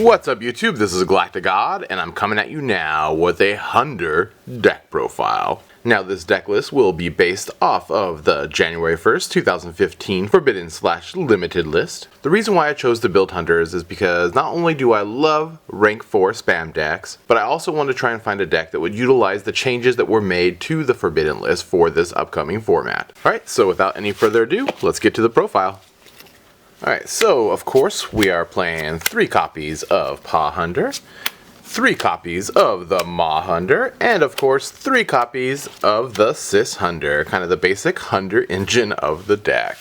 What's up YouTube, this is GalacticGod, and I'm coming at you now with a Hunder deck profile. Now this deck list will be based off of the January 1st, 2015 Forbidden/Limited list. The reason why I chose to build Hunters is because not only do I love rank 4 spam decks, but I also want to try and find a deck that would utilize the changes that were made to the Forbidden list for this upcoming format. Alright, so without any further ado, let's get to the profile. Alright, so of course we are playing 3 copies of Pahunder, 3 copies of the Mahunder, and of course 3 copies of the Sishunder, kind of the basic Hunder engine of the deck.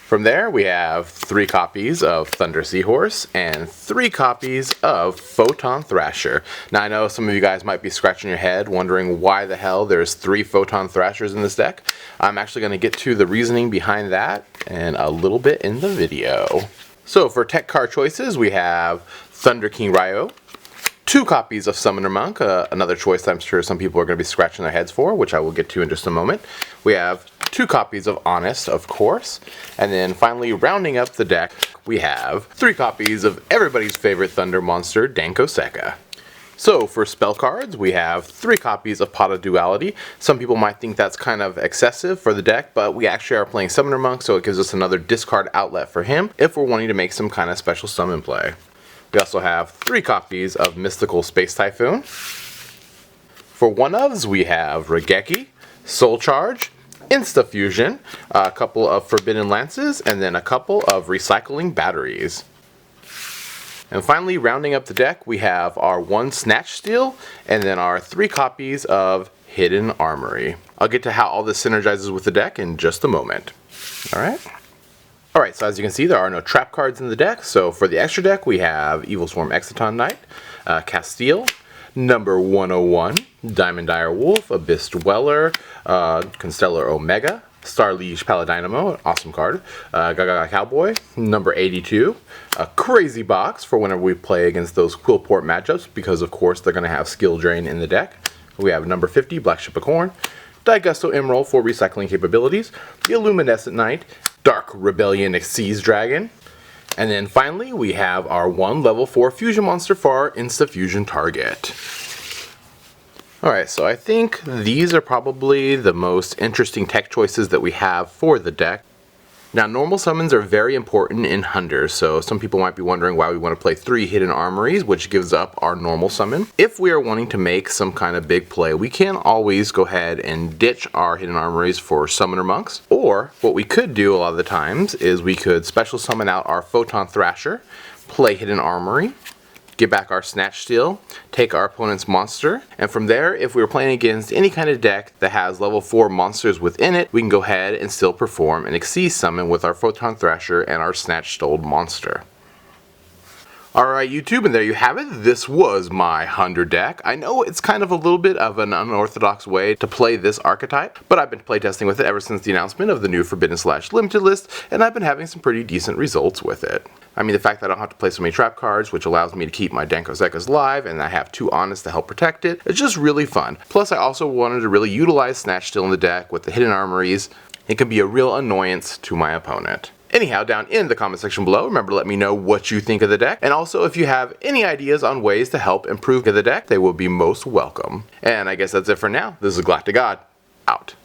From there we have 3 copies of Thunder Seahorse and 3 copies of Photon Thrasher. Now I know some of you guys might be scratching your head wondering why the hell there's 3 Photon Thrashers in this deck. I'm actually going to get to the reasoning behind that in a little bit in the video. So for tech card choices we have Thunder King Rai-Oh, 2 copies of Summoner Monk, another choice I'm sure some people are going to be scratching their heads for, which I will get to in just a moment. We have 2 copies of Honest, of course, and then finally rounding up the deck, we have 3 copies of everybody's favorite Thunder monster, Denko Sekka. So for spell cards, we have 3 copies of Pot of Duality. Some people might think that's kind of excessive for the deck, but we actually are playing Summoner Monk, so it gives us another discard outlet for him if we're wanting to make some kind of special summon play. We also have 3 copies of Mystical Space Typhoon. For one-ofs, we have Raigeki, Soul Charge, Insta Fusion, a couple of Forbidden Lances, and then a couple of Recycling Batteries. And finally, rounding up the deck, we have our 1 Snatch Steal, and then our 3 copies of Hidden Armory. I'll get to how all this synergizes with the deck in just a moment. Alright, so as you can see, there are no trap cards in the deck. So for the extra deck, we have Evilswarm Exciton Knight, Castel, number 101, Diamond Dire Wolf, Abyss Dweller, Constellar Omega, Starliege Paladynamo, an awesome card, Gaga Cowboy, number 82, a crazy box for whenever we play against those Quillport matchups, because of course they're going to have skill drain in the deck. We have number 50, Blackship Daigusto Emeral for recycling capabilities, the Illuminescent Knight, Dark Rebellion Xyz Dragon, and then finally we have our 1 level 4 fusion monster for our Insta Fusion target. Alright, so I think these are probably the most interesting tech choices that we have for the deck. Now, normal summons are very important in Hunder, so some people might be wondering why we want to play 3 Hidden Armories, which gives up our normal summon. If we are wanting to make some kind of big play, we can always go ahead and ditch our Hidden Armories for Summoner Monks. Or, what we could do a lot of the times is we could special summon out our Photon Thrasher, play Hidden Armory, get back our Snatch Steal, take our opponent's monster, and from there, if we were playing against any kind of deck that has level 4 monsters within it, we can go ahead and still perform an Xyz summon with our Photon Thrasher and our Snatch Stole monster. Alright YouTube, and there you have it. This was my Hunder deck. I know it's kind of a little bit of an unorthodox way to play this archetype, but I've been playtesting with it ever since the announcement of the new Forbidden/Limited list, and I've been having some pretty decent results with it. I mean, the fact that I don't have to play so many trap cards, which allows me to keep my Denko Sekkas alive, and I have 2 Honest to help protect it, it's just really fun. Plus, I also wanted to really utilize Snatch Steal in the deck with the Hidden Armories. It can be a real annoyance to my opponent. Anyhow, down in the comment section below, remember to let me know what you think of the deck, and also if you have any ideas on ways to help improve the deck, they will be most welcome. And I guess that's it for now. This is GalacticGod, out.